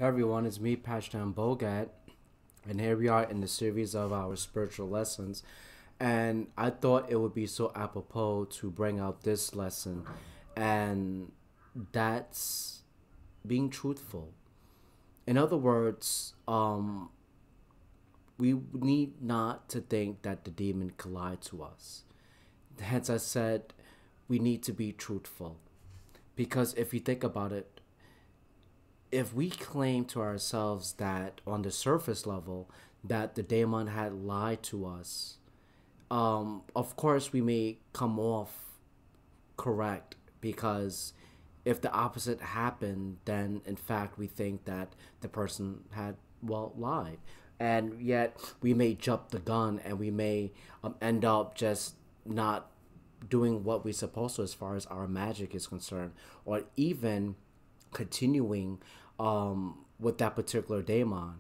Everyone, it's me, Pashtan Bogat, and here we are in the series of our spiritual lessons. And I thought it would be so apropos to bring out this lesson, and that's being truthful. In other words, we need not to think that the demon can lie to us. Hence, I said we need to be truthful. Because if you think about it, if we claim to ourselves that on the surface level that the daemon had lied to us, of course we may come off correct because if the opposite happened, then in fact we think that the person had lied, and yet we may jump the gun and we may end up just not doing what we're supposed to as far as our magic is concerned, or even continuing with that particular daemon.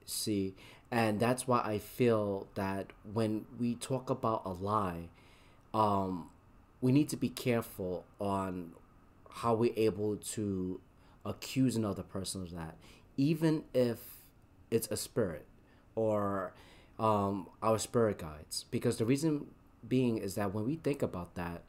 See, and that's why I feel that when we talk about a lie, um, we need to be careful on how we're able to accuse another person of that, even if it's a spirit or our spirit guides. Because the reason being is that when we think about that,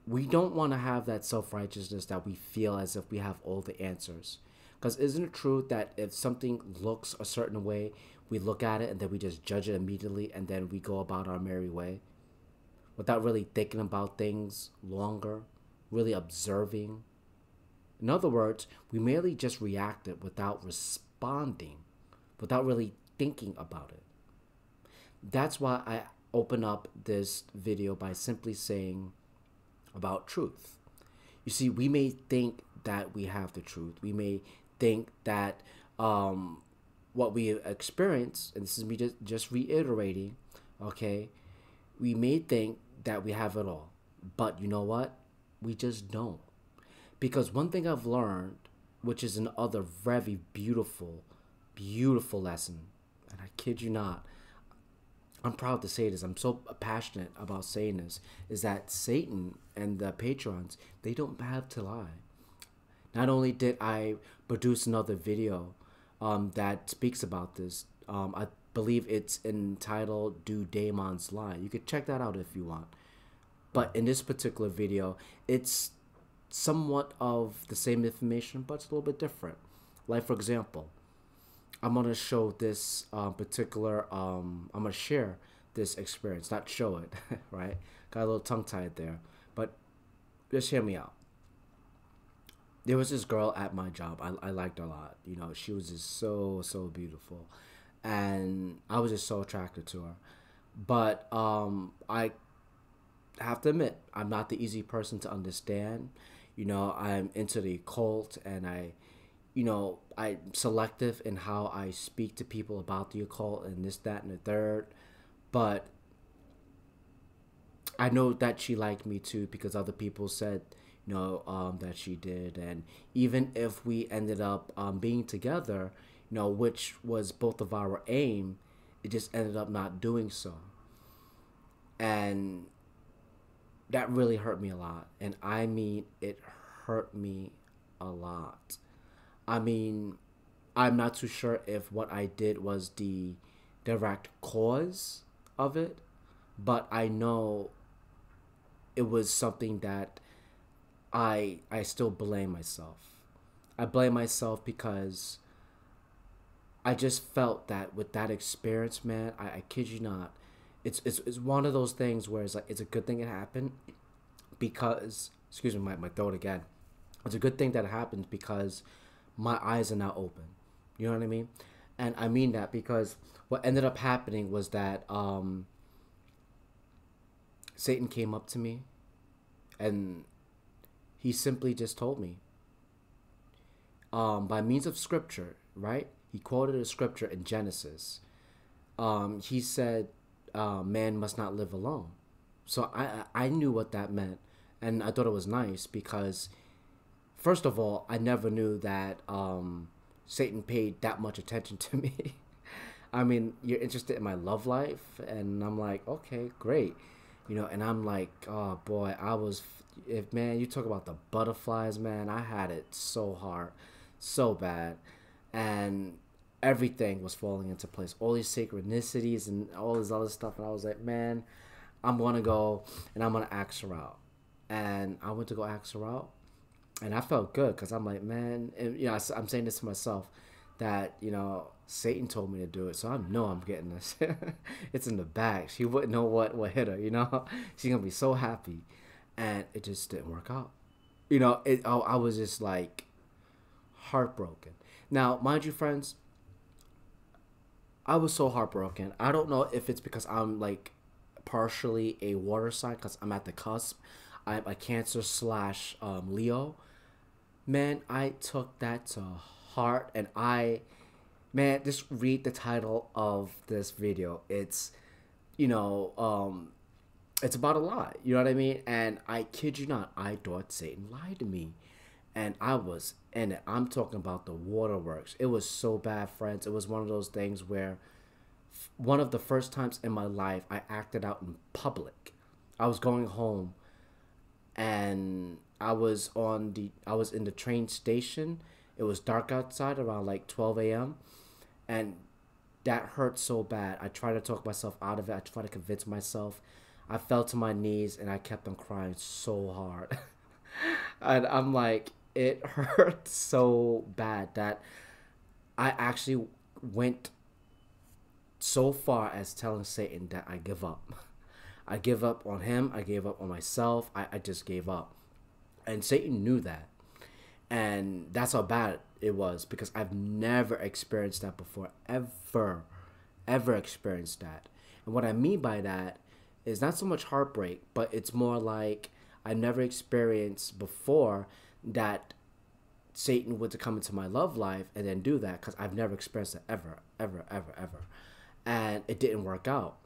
we don't want to have that self-righteousness that we feel as if we have all the answers. Because isn't it true that if something looks a certain way, we look at it and then we just judge it immediately and then we go about our merry way without really thinking about things longer, really observing? In other words, we merely just reacted without responding, without really thinking about it. That's why I open up this video by simply saying about truth. You see, we may think that we have the truth. We may think that what we experience, and this is me just reiterating, okay, we may think that we have it all. But you know what? We just don't. Because one thing I've learned, which is another very beautiful, beautiful lesson, and I kid you not, I'm proud to say this, I'm so passionate about saying this, is that Satan and the patrons, they don't have to lie. Not only did I produce another video that speaks about this, I believe it's entitled Do Daemons Lie? You could check that out if you want. But in this particular video, it's somewhat of the same information, but it's a little bit different. Like, for example, I'm going to show this I'm going to share this experience, not show it, right? Got a little tongue-tied there. But just hear me out. There was this girl at my job. I liked her a lot. You know, she was just so, so beautiful. And I was just so attracted to her. But I have to admit, I'm not the easy person to understand. You know, I'm into the occult, and I'm selective in how I speak to people about the occult and this, that, and the third. But I know that she liked me too because other people said, that she did. And even if we ended up being together, which was both of our aim, it just ended up not doing so. And that really hurt me a lot. And I mean, it hurt me a lot. I mean, I'm not too sure if what I did was the direct cause of it, but I know it was something that I still blame myself. I blame myself because I just felt that with that experience, man, I kid you not, it's one of those things where it's like it's a good thing it happened because, excuse me, my throat again. It's a good thing that it happened because my eyes are now open. You know what I mean? And I mean that because what ended up happening was that Satan came up to me and he simply just told me by means of scripture, right? He quoted a scripture in Genesis. He said, man must not live alone. So I knew what that meant, and I thought it was nice because first of all, I never knew that Satan paid that much attention to me. I mean, you're interested in my love life, and I'm like, okay, great. And I'm like, oh boy, I was, if man, you talk about the butterflies, man, I had it so hard, so bad, and everything was falling into place. All these synchronicities and all this other stuff, and I was like, man, I'm gonna go and I'm gonna ask her out, and I went to go ask her out, and I felt good because I'm like, man, and, I'm saying this to myself that Satan told me to do it, so I know I'm getting this. It's in the bag. She wouldn't know what hit her. She's gonna be so happy, and it just didn't work out. I was just like heartbroken. Now, mind you, friends, I was so heartbroken. I don't know if it's because I'm like partially a water sign because I'm at the cusp. I'm a Cancer slash Leo. Man, I took that to heart, and man, just read the title of this video. It's about a lie. You know what I mean? And I kid you not, I thought Satan lied to me, and I was in it. I'm talking about the waterworks. It was so bad, friends. It was one of those things where one of the first times in my life I acted out in public. I was going home, and I was in the train station. It was dark outside around like 12 a.m. and that hurt so bad. I tried to talk myself out of it. I tried to convince myself. I fell to my knees and I kept on crying so hard. And I'm like, it hurt so bad that I actually went so far as telling Satan that I give up. I give up on him. I gave up on myself. I just gave up. And Satan knew that. And that's how bad it was because I've never experienced that before. Ever experienced that. And what I mean by that is not so much heartbreak, but it's more like I never experienced before that Satan would come into my love life and then do that because I've never experienced it ever. And it didn't work out.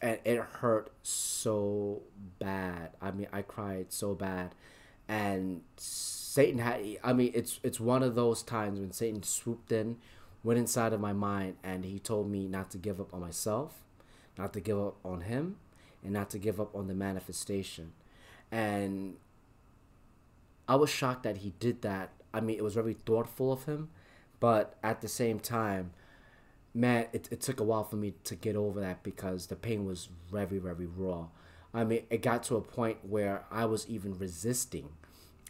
And it hurt so bad. I mean, I cried so bad. And Satan it's one of those times when Satan swooped in, went inside of my mind, and he told me not to give up on myself, not to give up on him, and not to give up on the manifestation. And I was shocked that he did that. I mean, it was very thoughtful of him, but at the same time, man, it took a while for me to get over that because the pain was very, very raw. I mean, it got to a point where I was even resisting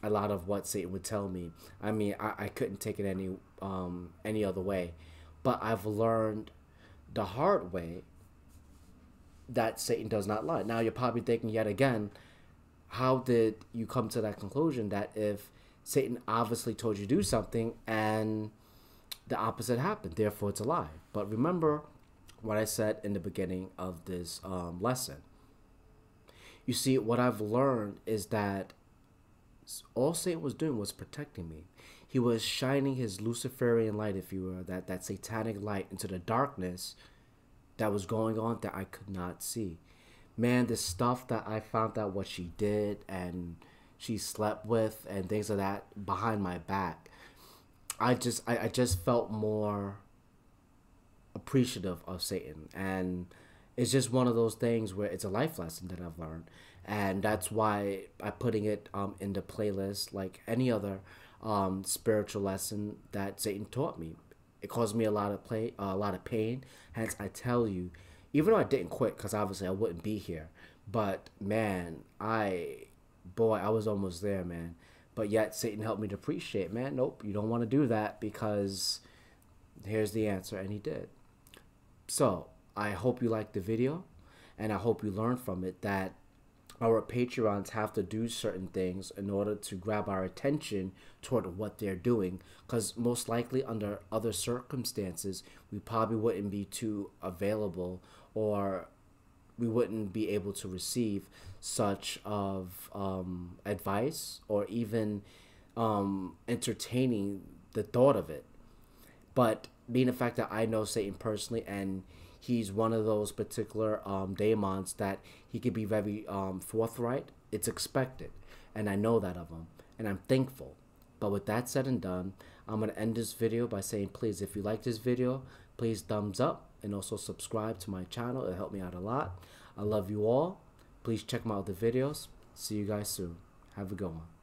a lot of what Satan would tell me. I mean, I couldn't take it any other way. But I've learned the hard way that Satan does not lie. Now, you're probably thinking yet again, how did you come to that conclusion that if Satan obviously told you to do something and the opposite happened, therefore it's a lie? But remember what I said in the beginning of this lesson. You see, what I've learned is that all Satan was doing was protecting me. He was shining his Luciferian light, if you will, that satanic light into the darkness that was going on that I could not see. Man, the stuff that I found out what she did and she slept with and things like that behind my back, I just felt more appreciative of Satan. And it's just one of those things where it's a life lesson that I've learned. And that's why I'm putting it in the playlist like any other spiritual lesson that Satan taught me. It caused me a lot of pain. Hence, I tell you, even though I didn't quit, because obviously I wouldn't be here. But man, I was almost there, man. But yet Satan helped me to appreciate, man. Nope, you don't want to do that because here's the answer, and he did. So I hope you liked the video, and I hope you learned from it that our Patreons have to do certain things in order to grab our attention toward what they're doing, because most likely under other circumstances we probably wouldn't be too available, or we wouldn't be able to receive such of advice or even entertaining the thought of it. But being the fact that I know Satan personally, and he's one of those particular daemons that he could be very forthright, it's expected. And I know that of him. And I'm thankful. But with that said and done, I'm going to end this video by saying, please, if you like this video, please thumbs up and also subscribe to my channel. It'll help me out a lot. I love you all. Please check my other videos. See you guys soon. Have a good one.